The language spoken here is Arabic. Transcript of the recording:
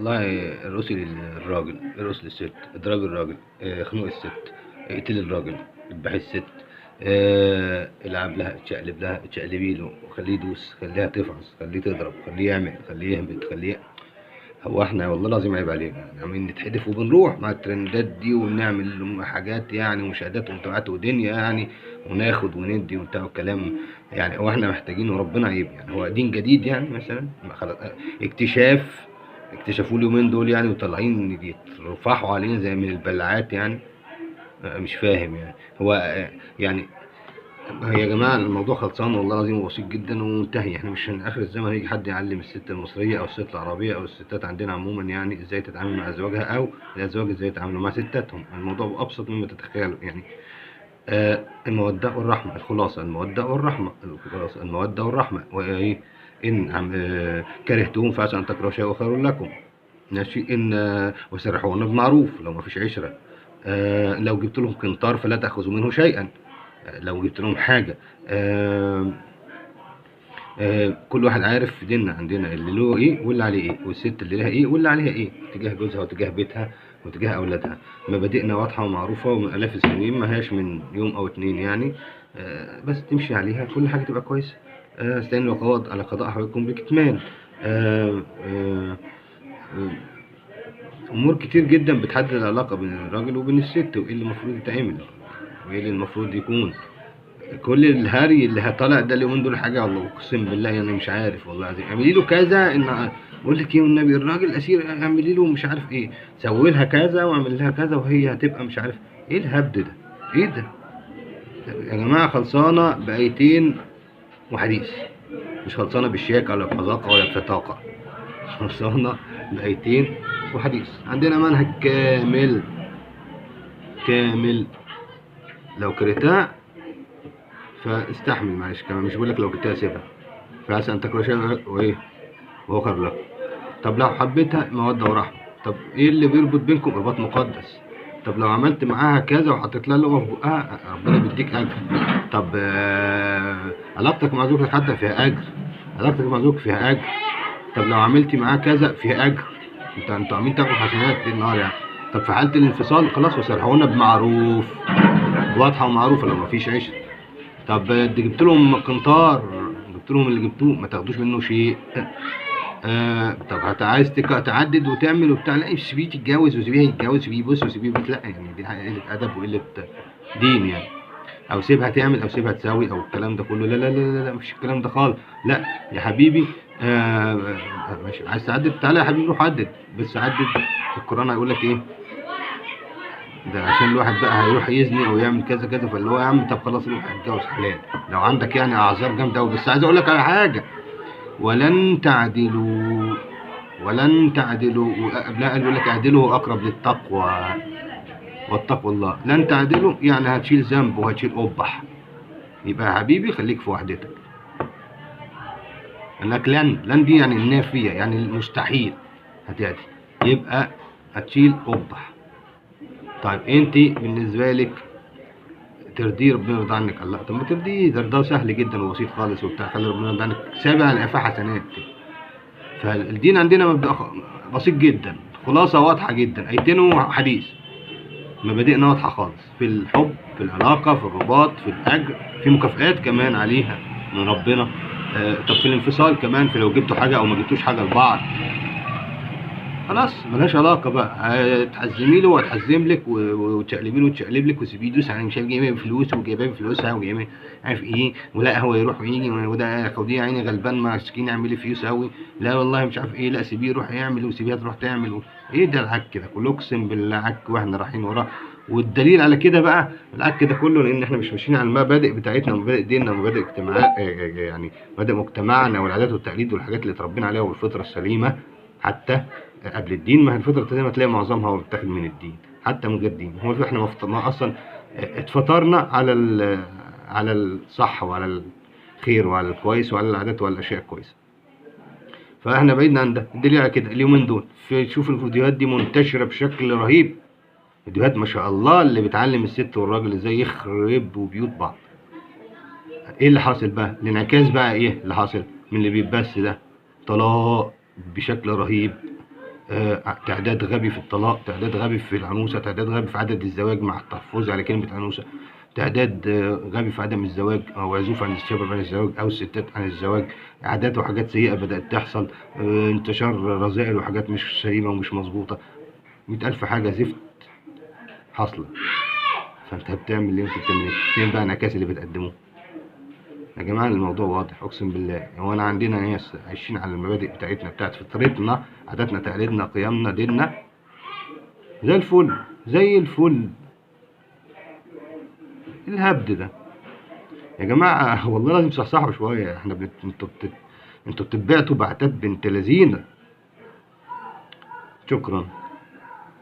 والله الرسل الراجل، ارقص للست، اضرب الراجل، خنوق الست، اقتل الراجل، اذبح الست، العب لها، اتشقلب لها، اتشقلبي له، وخليه يدوس، خليها تفعص، خليه تضرب، خليه يعمل، خليه يهبط، خليه. هو احنا والله العظيم عيب علينا يعني عمالين نتحدف وبنروح مع الترندات دي ونعمل حاجات يعني ومشاهدات ومتابعات ودنيا يعني، وناخد وندي وبتاع والكلام. يعني هو احنا محتاجين وربنا عيب يعني، هو دين جديد يعني مثلا خلاص اكتشاف، اكتشفوه اليومين دول يعني وطالعين يترفعوا علينا زي من البلعات يعني. مش فاهم يعني هو يعني يا جماعة الموضوع خلصان والله العظيم وبسيط جدا ومنتهي. احنا مش من آخر الزمن هيجي حد يعلم الست المصرية أو الست العربية أو الستات عندنا عموما يعني ازاي تتعامل مع أزواجها أو الأزواج ازاي يتعاملوا مع ستاتهم. الموضوع أبسط مما تتخيلوا يعني. المودة والرحمة، الخلاصة المودة والرحمة، الخلاصة المودة والرحمة. وإيه إن كرهتم فعسى أن تكرهوا شيئا وخير لكم. ماشي إن وسرحونا بمعروف لو ما فيش عشرة. لو جبت لهم قنطار فلا تأخذوا منه شيئا. لو جبت لهم حاجة. آه كل واحد عارف في ديننا عندنا اللي له ايه واللي عليه ايه، والست اللي لها ايه واللي عليها ايه تجاه جوزها وتجاه بيتها وتجاه اولادها. مبادئنا واضحة ومعروفة ومن آلاف السنين، ما هياش من يوم او اتنين يعني. بس تمشي عليها كل حاجة تبقى كويسة. استعينوا القضاء على قضاء حوائجكم بالكتمان. آه آه آه، امور كتير جدا بتحدد العلاقة بين الراجل وبين الست، وايه اللي المفروض يتعمل وايه اللي المفروض يكون. كل الهري اللي هطلع ده اليومين دول حاجه والله اقسم بالله يعني مش عارف والله العظيم. اعملي له كذا ان بقول لك ايه والنبي الراجل اسير، اعملي له مش عارف ايه، سوي لها كذا واعمل لها كذا وهي هتبقى مش عارف ايه الهبد ده. ايه ده يا جماعه؟ خلصانه بايتين وحديث، مش خلصانه بالشياكه ولا بحذاقه ولا بفتاقه. خلصانه بايتين وحديث. عندنا منهج كامل كامل. لو كرهتها فاستحمل معلش كمان، مش بقول لك لو كنت سيبها. فعسى ان تكرهوا شيئا وايه وهو خير لكم. طب لو حبيتها موده ورحمه. طب ايه اللي بيربط بينكم؟ رباط مقدس. طب لو عملت معاها كذا وحطيت لها لقمه في بقها ربنا بيديك اجر. طب علاقتك مع زوجك حتى فيها اجر، علاقتك مع زوجك فيها اجر. طب لو عملتي معاه كذا فيها اجر. انتوا عاملين تاخدوا حسنات طول النهار يعني. طب في حاله الانفصال خلاص وسرحونا بمعروف، واضحه ومعروفه لو مفيش عشره. طب جبت لهم قنطار، جبت لهم اللي جبتوه ما تاخدوش منه شيء. طب عايز تعدد وتعمل وبتاع، لا سيبيه تتجوز وسيبيه يتجوز، سيبيه يبص وسيبيه بس، لا يعني دي قله ادب وقله دين يعني. او سيبها تعمل او سيبها تساوي او الكلام ده كله، لا لا لا لا, لا مفيش الكلام ده خالص. لا يا حبيبي ماشي عايز تعدد تعالى يا حبيبي روح عدد، بس عدد. القرآن هيقول لك ايه؟ ده عشان الواحد بقى هيروح يزني او يعمل كذا كذا، فاللي هو يا عم طب خلاص روح اتجوز حلال لو عندك يعني اعذار جامده قوي. بس عايز اقول لك على حاجه، ولن تعدلوا، ولن تعدلوا. قبلها قال يقول لك اعدلوا اقرب للتقوى واتقوا الله. لن تعدلوا يعني هتشيل ذنب وهتشيل قبح. يبقى يا حبيبي خليك في وحدتك. انك لن دي يعني النافيه يعني المستحيل هتعدل، يبقى هتشيل قبح. طيب انت بالنسبه لك ترضيه ربنا يرضى عنك؟ الله طب ما ترضيه، ده سهل جدا وبسيط خالص وبتاع، خلي ربنا يرضى عنك سابع الافاء حسنات. فالدين عندنا مبدأ بسيط جدا، خلاصة واضحة جدا، ايتين وحديث. مبادئنا واضحة خالص في الحب، في العلاقة، في الرباط، في الأجر، في مكافآت كمان عليها من ربنا. طب في الانفصال كمان، في لو جبتوا حاجة أو ما جبتوش حاجة لبعض خلاص ملهاش علاقة بقى. هتحزمي له وهتحزم لك وتشقلبي له وتشقلب لك وسيبيه يدوس يعني مش عارف جايبها بفلوس وجايبها بفلوسها وجايبها عارف ايه، ولا هو يروح ويجي وده خديه عيني غلبان مسكين اعملي فيه يسوي، لا والله مش عارف ايه، لا سيبيه يروح يعمل وسيبيها تروح تعمل ايه ده العك ده كله؟ اقسم بالله عك واحنا رايحين وراه. والدليل على كده بقى العك ده كله لان احنا مش ماشيين على المبادئ بتاعتنا ومبادئ ديننا ومبادئ اجتماع يعني مبادئ مجتمعنا والعادات والتقاليد والحاجات اللي اتربينا عليها والفطره السليمه. حتى قبل الدين ما هي الفطره زي ما تلاقي معظمها متاخد من الدين حتى من غير دين. هو احنا ما اصلا اتفطرنا على الصح وعلى الخير وعلى الكويس وعلى العادات وعلى الاشياء الكويسه. فاحنا بعيدنا عن ده. الدليل على كده اليومين دول شوف الفيديوهات دي منتشره بشكل رهيب، فيديوهات ما شاء الله اللي بتعلم الست والراجل ازاي يخربوا بيوت بعض. ايه اللي حاصل بقى؟ الانعكاس بقى ايه اللي حاصل من اللي بيتبث ده؟ طلاق بشكل رهيب. تعداد غبي في الطلاق، تعداد غبي في العنوسة، تعداد غبي في عدد الزواج مع التحفظ على كلمة عنوسة، تعداد غبي في عدم الزواج أو عزوف عن الشباب عن الزواج أو الستات عن الزواج، عادات وحاجات سيئة بدأت تحصل، انتشار رذائل وحاجات مش سليمة ومش مظبوطة، 100,000 حاجة زفت حاصلة. فأنت بتعمل إيه؟ أنت بتعمل إيه؟ فين بقى انعكاس اللي بتقدمه؟ يا جماعة الموضوع واضح أقسم بالله. هو أنا عندنا ناس عايشين على المبادئ بتاعتنا بتاعت فطرتنا، عاداتنا تقاليدنا قيمنا ديننا زي الفل زي الفل. الهبد ده يا جماعة والله لازم تصحصحوا شوية. احنا انتوا بتتبعتوا بعتات بنت لذينة. شكرا.